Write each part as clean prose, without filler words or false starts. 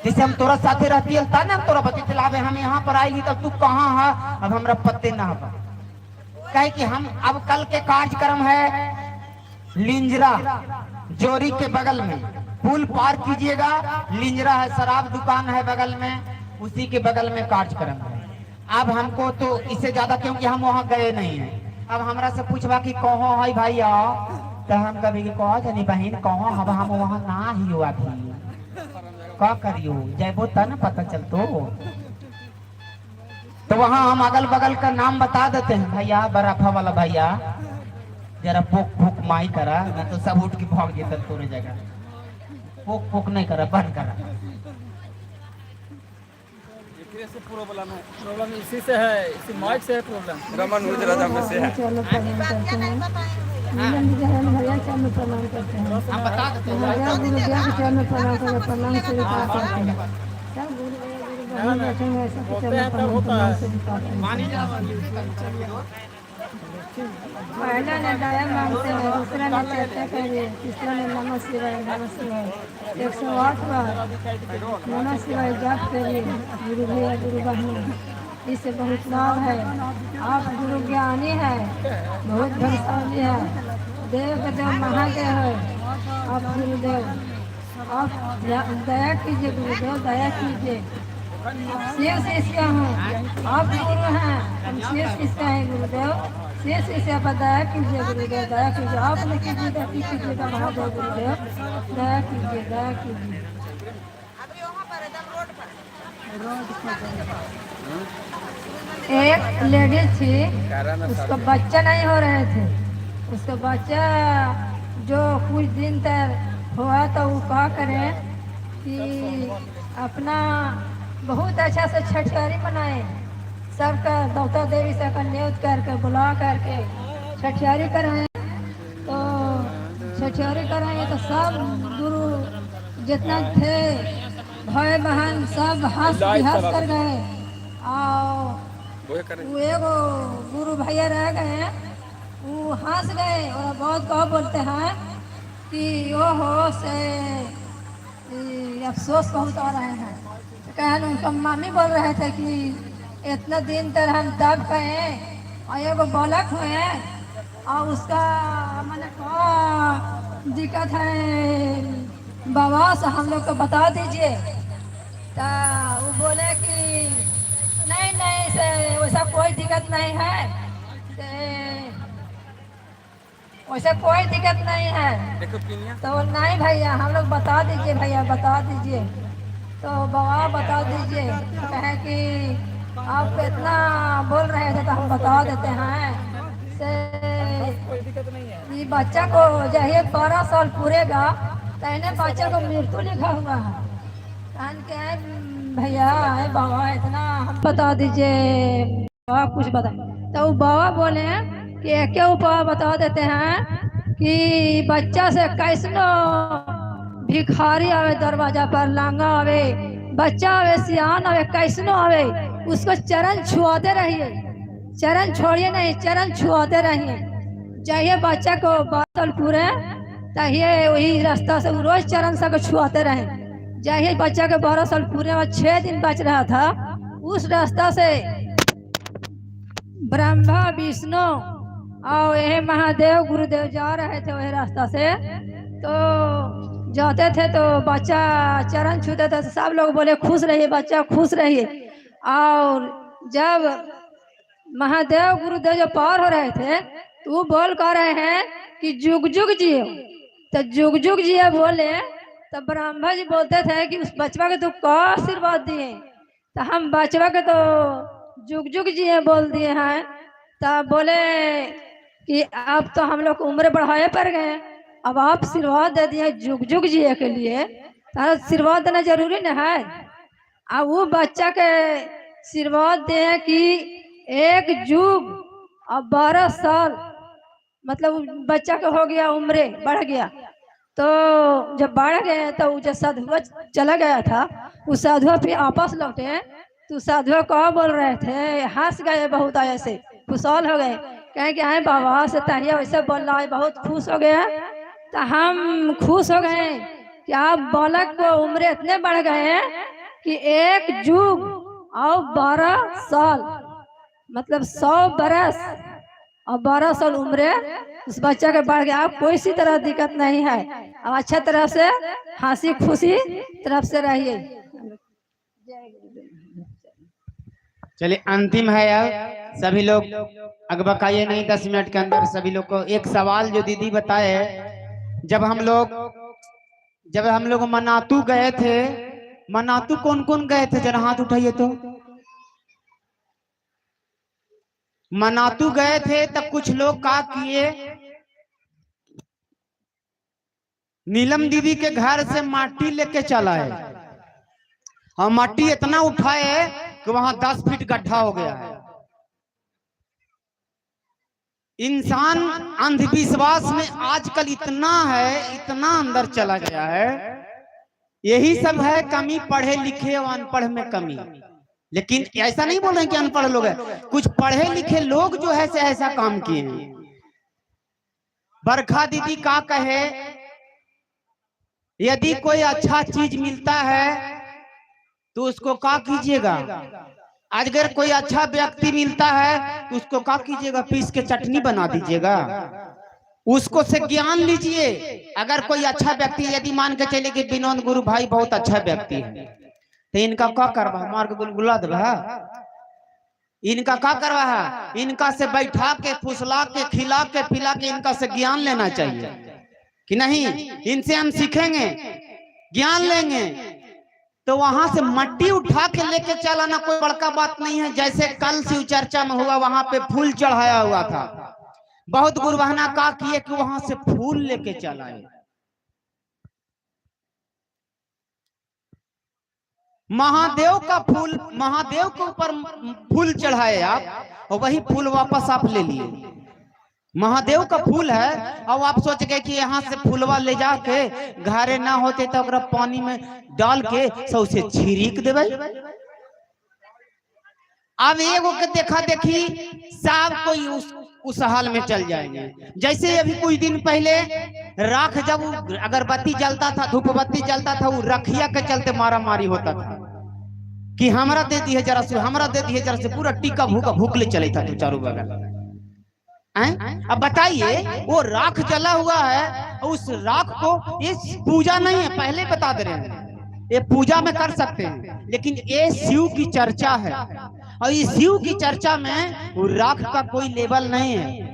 जैसे हम तोरा साथे रहती है ता ना तोरा बच्चे चलावे, हम यहाँ पर आएगी तब तू कहाँ है, अब हमरा पत्ते ना हो। कहे कि हम अब कल के कार्यक्रम है लिंजरा जोरी के बगल में, पुल पार कीजिएगा, लिंजरा है, शराब दुकान है बगल में, उसी के बगल में कार्यक्रम है। अब हमको तो इससे ज्यादा, क्योंकि हम वहाँ गए नहीं हैं, अब हमरा से पूछवा कि कहाँ है भैया, तो हम कभी कह जानी बहन कहाँ, अब हम वहाँ ना ही हुआ भी का करियो, जैबो तब पता चलतो। तो वहाँ हम अगल बगल का नाम बता देते हैं, भैया बर्फा वाला भैया जरा पोक पोक माई करा, नहीं तो सब उठ के भाग जेते तोरे जगह। पोक पोक नहीं करा, बंद करा। से प्रॉब्लम है, प्रॉब्लम इसी से है, इसी माइक से है प्रॉब्लम। रमन हुज राजा में से है। चलो प्रणाम करते हैं, मिलन विजयन भैया चलो प्रणाम करते हैं, हम बता देते हैं भैया गुरु भैया के चरण प्रणाम करते, प्रणाम स्वीकार करते हैं। सब गुरु भैया गुरु बहन बैठे हैं, सब चरण प्रणाम स्वीकार करते हैं। पहला ने दया मांगते हैं, दूसरा ने चर्चा करिए, तीसरा ने नमः शिवाय 108 बार नमः शिवाय जाप करिए। गुरु भैया गुरु बहन, इससे बहुत लाभ है। आप गुरु ज्ञानी है, बहुत बलशाली है, देव के देव महादेव है आप गुरुदेव। आप दया कीजिए गुरुदेव, दया कीजिए। शेष इसका हूँ, आप गुरु हैं, हम शेष इसका है गुरुदेव। शेष इसे आप दया कीजिए गुरुदेव, दया कीजिए। आपने कीजिएगा कि कीजिएगा महादेव गुरुदेव, दया कीजिए, दया कीजिए। एक लेडीज थी, उसका बच्चा नहीं हो रहे थे, उसका बच्चा जो कुछ दिन तक हुआ तो वो क्या करे कि अपना बहुत अच्छा से छठियारी मनाए, सबका दौता देवी से न्योत करके बुला करके छठियारी कराए। तो छठियारी कराए तो सब गुरु जितना थे भाई बहन सब हंस कर गए, और वो एगो गुरु भैया रह गए, वो हंस गए और बहुत कह बोलते हैं कि ओहो से अफसोस बहुत आ रहे हैं। कहन उनका मम्मी बोल रहे थे कि इतना दिन तक हम दब गए और एगो बालक हुए और उसका मैंने क्या दिक्कत है बाबा से हम लोग को बता दीजिए। तो वो बोले कि नहीं नहीं से वैसा कोई दिक्कत नहीं है, वैसा कोई दिक्कत नहीं है। तो नहीं भैया हम लोग बता दीजिए, भैया बता दीजिए। तो बाबा बता दीजिए, कहे कि आप इतना बोल रहे थे तो हम बता देते हैं से ये बच्चा को जहिए 12 साल पूरेगा तो इन्हें बच्चे को मृत्यु लिखा हुआ है। क्या भैया बाबा इतना हम बता दीजिए, बाबा कुछ बता। तो वो बाबा बोले कि एक उपाय बता देते हैं कि बच्चा से कैसनो भिखारी आवे दरवाजा पर, लांगा आवे, बच्चा आवे, सियान आवे, कैसनो आवे, उसको चरण छुआते रहिए, चरण छोड़िए नहीं, चरण छुआते रहिए। चाहिए बच्चा को 12 साल पूरे चाहिए वही रास्ता से रोज चरण से छुआते रहे। चाहिए बच्चा के 12 साल पूरे में 6 दिन बच रहा था, उस रास्ता से ब्रह्मा विष्णु और यह महादेव गुरुदेव जा रहे थे वही रास्ता से। तो जाते थे तो बच्चा चरण छूते थे, तो सब लोग बोले खुश रहिए बच्चा, खुश रहिए। और जब महादेव गुरुदेव जो पार हो रहे थे तो वो बोल कर रहे हैं कि जुग जुग जियो। तो जुग जुग जियो बोले तो ब्रह्मा जी बोलते थे कि उस बचवा के तो क्या आशीर्वाद दिए, तो हम बचवा के तो जुग जुग जिए बोल दिए हैं। तो बोले कि अब तो हम लोग उम्र बढ़ाए पर गए, अब आप आशीर्वाद दे दिए जुग जुग जिए के लिए, तो आशीर्वाद देना जरूरी न है। अब वो बच्चा के आशीर्वाद दे कि 1 जुग और 12 साल, मतलब बच्चा का हो गया, उम्र बढ़ गया। तो जब बढ़ गए तो जो साधुआ चला गया था, उस साधुआ फिर आपस लौटे, तो साधुआ कहा बोल रहे थे, हंस गए बहुत, ऐसे खुशहाल हो गए, कहें कि आए बाबा से तहिया वैसे बोल रहा है, बहुत खुश हो गया। तो हम खुश हो गए कि आप बालक को उम्र इतने बढ़ गए हैं कि 1 जुग और 12 साल, मतलब 100 बरस और 12 साल उम्र उस बच्चा के बढ़ गया। आप कोई सी तरह दिक्कत नहीं है, अब अच्छा तरह से हंसी खुशी तरफ से रहिए। चलिए अंतिम है अब, सभी लोग अगबकाइए नहीं, 10 मिनट के अंदर सभी लोग को एक सवाल जो दीदी बताए। जब हम लोग मनातू गए थे, मनातू कौन कौन गए थे जरा हाथ उठाइए तो। मनातू गए थे तब कुछ लोग क्या किए, नीलम दीदी के घर से माटी लेके चला है और माटी इतना उठाए कि वहां 10 फीट गड्ढा हो गया है। इंसान अंधविश्वास में आजकल इतना है, इतना अंदर चला गया है। यही सब है कमी, पढ़े लिखे और अनपढ़ में कमी। लेकिन ऐसा नहीं बोल रहे कि अनपढ़ लोग हैं, कुछ पढ़े लिखे लोग जो है से ऐसा काम किए हैं। बरखा दीदी का कहे, यदि कोई अच्छा चीज मिलता है तो उसको क्या कीजिएगा, अगर कोई अच्छा व्यक्ति मिलता है तो उसको क्या कीजिएगा, पीस के चटनी बना दीजिएगा, उसको से ज्ञान लीजिए। अगर कोई अच्छा व्यक्ति, यदि मान के चले कि विनोद गुरु भाई बहुत अच्छा व्यक्ति है, तो इनका क्या करवा, मार के गुलगुला देवा, इनका क्या करवा है, इनका से बैठा के फुसला के खिला के पिला के इनका से ज्ञान लेना चाहिए कि नहीं। इनसे हम सीखेंगे, ज्ञान लेंगे। तो वहां से मट्टी उठा के लेके चलाना कोई बड़का बात नहीं है। जैसे कल शिव चर्चा में हुआ, वहां पे फूल चढ़ाया हुआ था, बहुत गुरुबहना का किए कि वहां से फूल लेके चलाए। महादेव का फूल, महादेव के ऊपर फूल चढ़ाए आप और वही फूल वापस आप ले लिए। महादेव का फूल है और आप सोच गए कि यहाँ से फूलवा ले जाके घरे ना होते तो अगर पानी में डाल के सौ से छिड़क देवे। अब एगो के देखा देखी सब कोई उस हाल में चल जाएंगे। जैसे अभी कुछ दिन पहले राख, जब अगरबत्ती जलता था, धूप बत्ती जलता था, वो रखिया के चलते मारा मारी होता था कि हमरा दे दी है जरा से, हमरा दे दी है जरा से, पूरा टीका भूखा भूखले चले था तो चारों बगल। अब बताइए, वो राख जला हुआ है, उस राख को, ये पूजा नहीं है, पहले बता दे रहे हैं, ये पूजा में कर सकते हैं, लेकिन ये शिव की चर्चा है और इस शिव की चर्चा में वो राख का कोई लेवल नहीं है।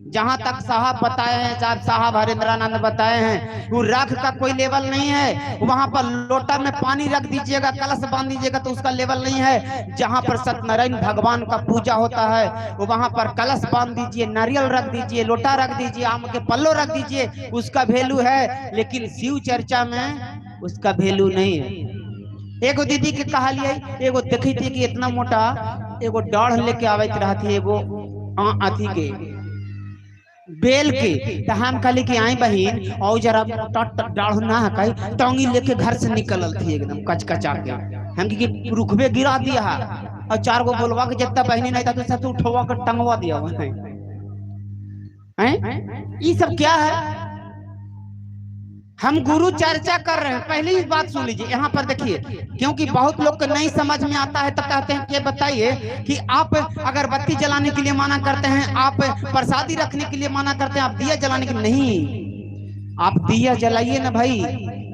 जहां तक साहब बताए हैं, साहब हरेंद्रानंद बताए हैं, वो राख का कोई लेवल नहीं है। वहां पर लोटा में पानी रख दीजिएगा, कलश बांध दीजिएगा तो उसका लेवल नहीं है। जहां पर सत्यनारायण भगवान का पूजा होता है वहां पर कलश बांध दीजिए, नारियल रख दीजिए, लोटा रख दीजिए, आम के पल्लो रख दीजिए, उसका वैल्यू है। लेकिन शिव चर्चा में उसका वैल्यू नहीं है। एगो दीदी के कहा लिया, एगो देखी थी कि इतना मोटा एगो डाढ़ लेके आवत रहा थी, एगो अथी के बेल के, तो हम कहली कि आई बहन और जरा डाढ़ ना है, कही टोंगी लेके घर से निकलल थी एकदम कचकचा के। हम कि रुखबे गिरा दिया और 4 गो बोलवा के जितना बहनी नहीं था तो सब उठवा के टंगवा दिया। ये सब क्या है? हम गुरु चर्चा कर रहे हैं, पहले इस बात सुन लीजिए। यहाँ पर देखिए, क्योंकि बहुत लोग को नहीं समझ में आता है तो कहते हैं कि बताइए कि आप अगरबत्ती जलाने के लिए मना करते हैं, आप प्रसादी रखने के लिए मना करते हैं, आप दिया जलाने के लिए नहीं। आप दिया जलाइए ना भाई,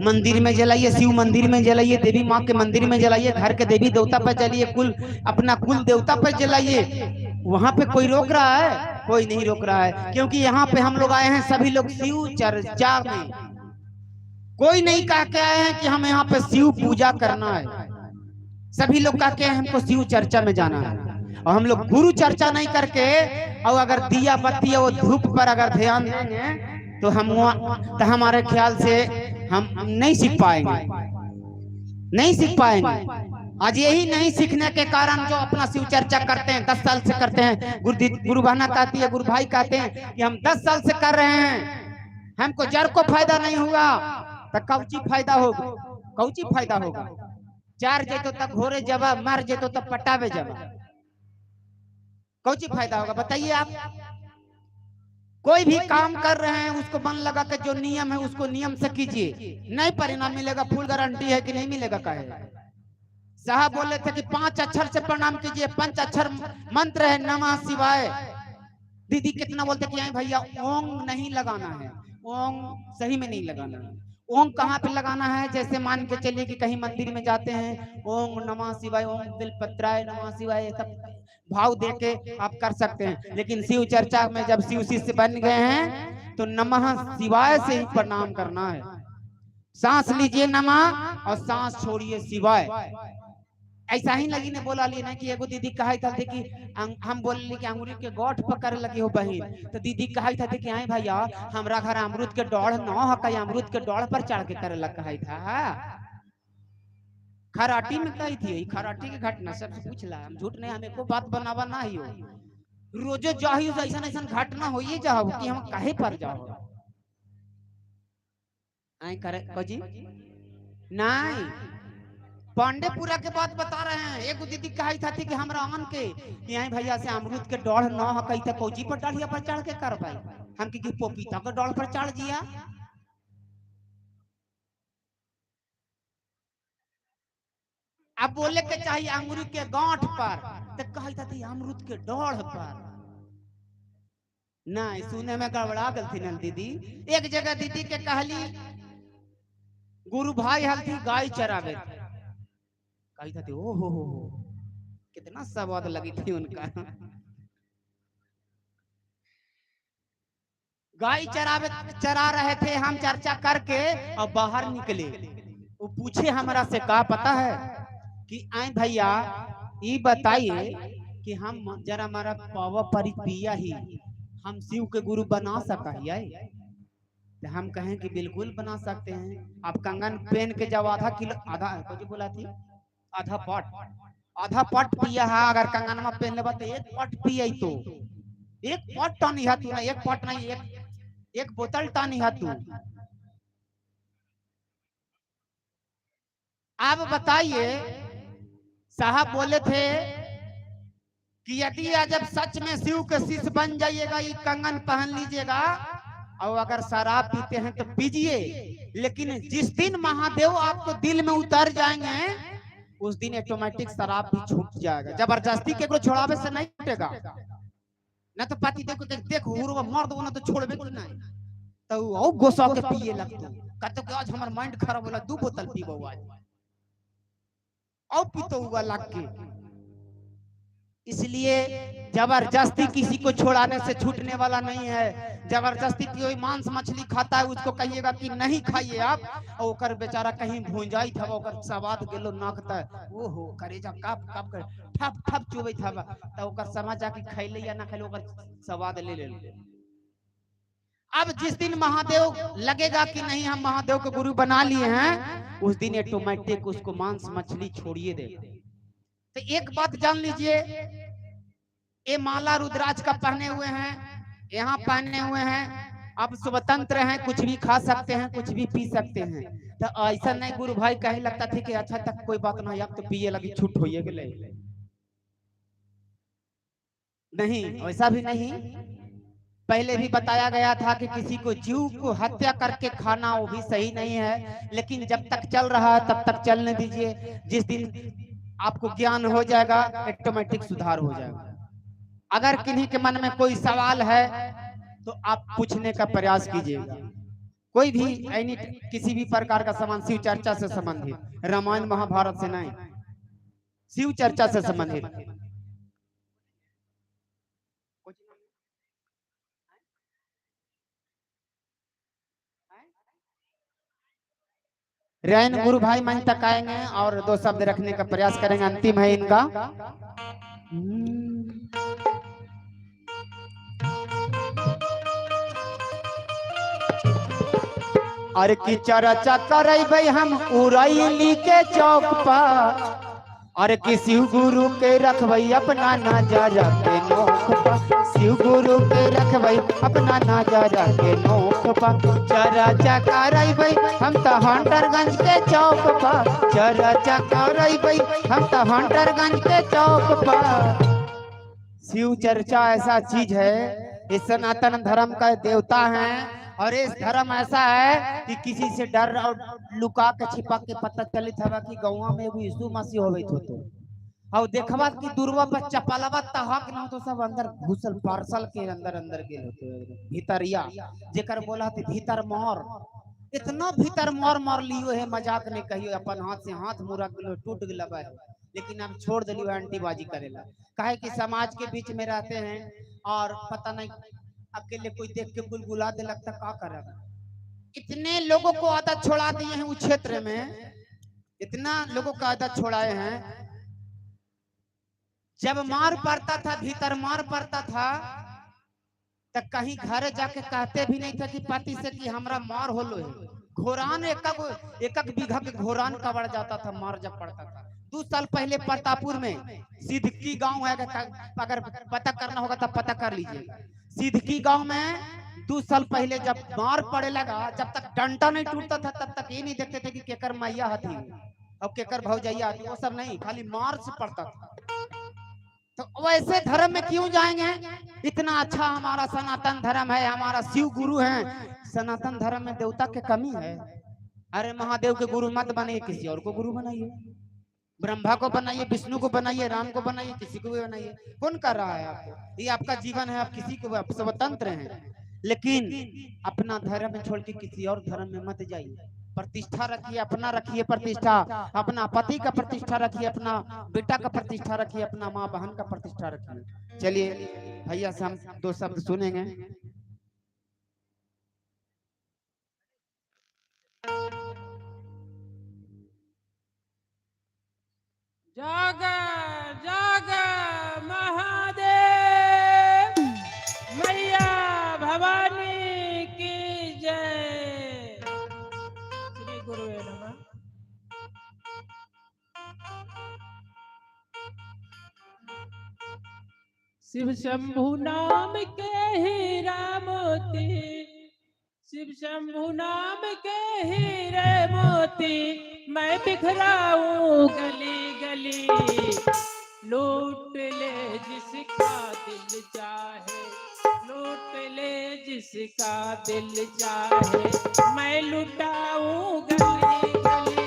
मंदिर में जलाइए, शिव मंदिर में जलाइए, देवी माँ के मंदिर में जलाइए, घर के देवी देवता पर जलाइए, अपना कुल देवता पर जलाइए। वहां पे कोई रोक रहा है? कोई नहीं रोक रहा है, क्योंकि यहाँ पे हम लोग आए हैं सभी लोग शिव चर्चा में। कोई नहीं कह के आए हैं कि हम यहाँ पे शिव पूजा करना है, सभी लोग कह के हमको शिव चर्चा में जाना है। और हम लोग गुरु चर्चा नहीं करके, और अगर दिया बत्ती और धूप पर अगर ध्यान देंगे तो हमारे ख्याल से हम नहीं सीख पाएंगे, नहीं सीख पाएंगे। आज यही नहीं सीखने के कारण जो अपना शिव चर्चा करते हैं, 10 साल से करते हैं, गुरु बहना कहती है, गुरु भाई कहते हैं कि हम 10 साल से कर रहे हैं, हमको जड़ को फायदा नहीं हुआ तो कौची फायदा होगा? कौची फायदा होगा? चार जेतो तक घोरे जबा, मर जेतो तब पटावे जबा, कौची फायदा होगा बताइए आप? कोई भी काम कर रहे हैं उसको मन लगा के जो नियम है उसको नियम से कीजिए, नहीं परिणाम मिलेगा, फुल गारंटी है कि नहीं मिलेगा। कहे साहब बोले थे कि 5 अक्षर से प्रणाम कीजिए, 5 अक्षर मंत्र है नमः शिवाय। दीदी कितना बोलते कि भैया ओम नहीं लगाना है, ओम सही में नहीं लगाना है। ओम कहाँ पे लगाना है? जैसे मान के चलिए कि कहीं मंदिर में जाते हैं, ओम नमः शिवाय, ओम बिलपत्राय नमः शिवाय, सब भाव दे के आप कर सकते हैं। लेकिन शिव चर्चा में जब शिव शिष्य बन गए हैं तो नमः शिवाय से ही प्रणाम करना है। सांस लीजिए नमः और सांस छोड़िए शिवाय। ऐसा ही लगी ने बोला लिए ना कि एगो दीदी कहा था कि हम बोले कि अंगूरी के गोठ पकड़ लगी हो बहन, तो दीदी कहा था कि आई भैया हमरा घर अमरूद के डोढ़ न हो, कहीं अमरूद के डोढ़ पर चढ़ के करे लग कहा था। खराटी में कही थी, खराटी की घटना सबसे पूछ ला, हम झूठ नहीं, हमें को बात बनावा ना ही हो। रोजे जाही ऐसा ऐसा घटना हो ही जाओ कि हम काहे पर जाओ। आई करे जी नहीं, पांडेपुरा के बात बता रहे हैं। एक दीदी कही था कि हमरा आन के कि आई भैया से अमरूद के डोढ़ न हो, कही था कौजी पर डालिया पर चढ़ के कर पाई, हम की पपीता के डोढ़ पर चढ़ जिया। अब बोले के चाहिए अमरूद के गांठ पर, तो कही था अमरूद के डोढ़ पर। नहीं, सुने में गड़बड़ा गल थी न दीदी। एक जगह दीदी के कहली गुरु भाई हल थी गाय चरावे, कही था ओ हो कितना स्वाद लगी थी उनका। गाय चरा रहे थे, हम चर्चा करके और बाहर निकले। वो पूछे हमारा से का पता है कि आई भैया ये बताइए कि हम जरा हमारा पावा परिपिया ही हम शिव के गुरु बना सका है? तो हम कहें कि बिल्कुल बना सकते हैं। आप कंगन पहन के जब आधा किलो आधा कुछ बोला थी आधा पट पिया है, अगर कंगन में पहन लेबा तो 1 पट पिए, तो 1 पट टानी है तू ना, 1 पट नहीं, एक बोतल टानी है तू। अब बताइए साहब बोले थे कि यदि जब सच में शिव के शिष्य बन जाइएगा, ये कंगन पहन लीजिएगा, और अगर शराब पीते हैं तो पीजिए, लेकिन जिस दिन महादेव आपको दिल में उतर जाएंगे उस दिन ऑटोमेटिक शराब भी छूट जाएगा। जबरदस्ती के छोड़ावे से नहीं छूटेगा। न तो पति देख मर्द ना तो छोड़बे को नहीं, तो वो गोसा के पिए लगते, कहते कि आज हमारा माइंड खराब होला, 2 बोतल पीबो आज, और पीतो हुआ लग के। इसलिए जबरदस्ती किसी को छोड़ाने से छूटने वाला नहीं है। जबरदस्ती कोई मांस मछली खाता है उसको कहिएगा कि नहीं खाइए आप, और ओकर बेचारा कहीं भूंजाई था, ओकर स्वाद गेलो नाकता, ओहो करेजा कप कप कर ठप ठप चुबे था, तो ओकर समझ आ कि खैले या ना खैले ओकर स्वाद ले ले। अब जिस दिन महादेव लगेगा कि नहीं हम महादेव के गुरु बना लिए हैं, उस दिन ऑटोमेटिक उसको मांस मछली छोड़िए दे। तो एक बात जान लीजिए, ये माला रुद्राज का पहने हुए हैं, यहाँ पहने हुए हैं, अब स्वतंत्र हैं, कुछ भी खा सकते हैं, कुछ भी पी सकते हैं। तो ऐसा नहीं गुरु भाई कहे लगता था कि अच्छा तक कोई बात नहीं, अब तो पिए लगी छूट होइए गेले, नहीं वैसा भी नहीं। पहले भी बताया गया था कि किसी को जीव को हत्या करके खाना वो भी सही नहीं है, लेकिन जब तक चल रहा है तब तक चलने दीजिए। जिस दिन आपको ज्ञान हो जाएगा ऑटोमेटिक सुधार हो जाएगा। अगर किन्हीं के मन में कोई सवाल है तो आप पूछने का प्रयास कीजिएगा। कोई भी एनी किसी भी प्रकार का सामान शिव चर्चा से संबंधित, रामायण महाभारत से नहीं, शिव चर्चा से संबंधित। रैन गुरु भाई मंच तक आएंगे और 2 शब्द रखने का प्रयास करेंगे, अंतिम है इनका। अरे की चर्चा करे भाई हम उरैली के चौक पर, अरे की शिव गुरु के रखबई अपना नजर के नोक पर, शिव गुरु के रखबई अपना नजर के नोक पर। चर्चा करे भाई हम तो हंटरगंज के चौक पर, चर्चा करे भाई हम तो हंटरगंज के चौक पर। शिव चर्चा ऐसा चीज है इस सनातन धर्म का देवता है। और इस धर्म ऐसा है कि किसी से डर और लुका के छिपा के पता चलित हवा कि गाँव में एगो यीशु मसीह होवित होतो और देखवा कि दूरवा पर चपलवा तहक न तो सब अंदर घुसल पार्सल के अंदर अंदर गेल होते भीतरिया जेकर बोला थे भीतर मोर इतना भीतर मोर मार लियो है मजाक नहीं कहियो अपन हाथ से हाथ मुरा गेलो टूट गेला है लेकिन हम छोड़ दिलियो एंटीबाजी करेला काहे कि समाज के बीच में रहते हैं और पता नहीं अकेले कोई देख के बुलबुला दे लगता क्या करेगा। इतने लोगों को आदत छोड़ा दिए हैं उस क्षेत्र में, इतना लोगों का आदत छोड़ाए हैं। जब मार पड़ता था भीतर मार पड़ता था तो कहीं घर जाके कहते भी नहीं थे कि पति से कि हमरा मार होलो है। घोरान एक बीघा के घोरान कबर जाता था मार जब पड़ता था। 2 साल पहले प्रतापपुर में सिद्धकी गांव है, अगर पता करना होगा तो पता कर लीजिए। सिद्धकी गांव में 2 साल पहले जब मार पड़े लगा, जब तक डंडा नहीं टूटता था तब तक ये नहीं देखते थे कि केकर मैया हथी और केकर भौजैया हथी, वो सब नहीं, खाली मार से पड़ता था। तो वैसे धर्म में क्यों जाएंगे? इतना अच्छा हमारा सनातन धर्म है, हमारा शिव गुरु है। सनातन धर्म में देवता के कमी है? अरे महादेव के गुरु मत बनाइए, किसी और को गुरु बनाइए। ब्रह्मा को बनाइए, विष्णु को बनाइए, राम को बनाइए, किसी को भी बनाइए। कौन कर रहा है आपको? ये आपका जीवन है, आप किसी को आप स्वतंत्र हैं, लेकिन अपना धर्म छोड़ के किसी और धर्म में मत जाइए। प्रतिष्ठा रखिए, अपना रखिए प्रतिष्ठा, अपना पति का प्रतिष्ठा रखिए, अपना बेटा का प्रतिष्ठा रखिए, अपना माँ बहन का प्रतिष्ठा रखिए। चलिए भैया से हम 2 शब्द सुनेंगे। जाग जाग महादेव, मैया भवानी की जय। श्री गुरुवे नमः। शिव शंभु नाम के हीरा मोती, शिव शंभु नाम के हीरे मोती, मैं बिखराऊं गली गली। लूट ले जिसका दिल चाहे, लूट ले जिसका दिल चाहे, मैं लुटाऊं गली गली।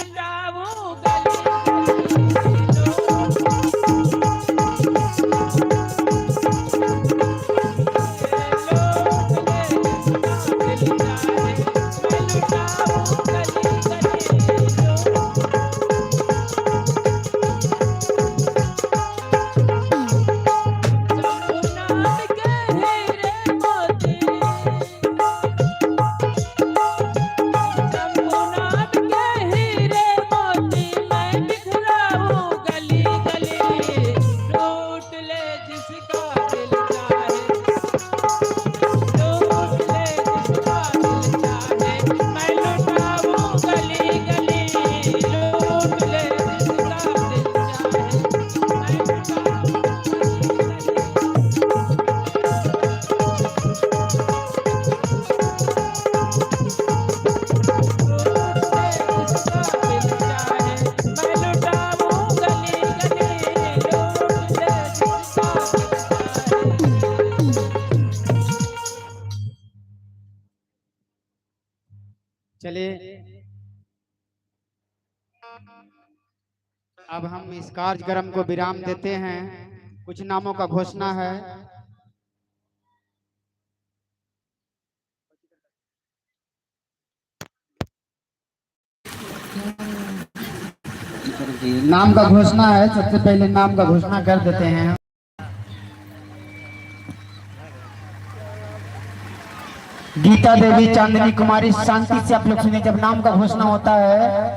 लुटाऊं गली चलिए अब हम इस कार्यक्रम को विराम देते हैं। कुछ नामों का घोषणा है। नाम का घोषणा है। सबसे पहले नाम का घोषणा कर देते हैं। गीता देवी, चांदनी कुमारी, शांति से आप लोग सुनिए। जब नाम का घोषणा होता है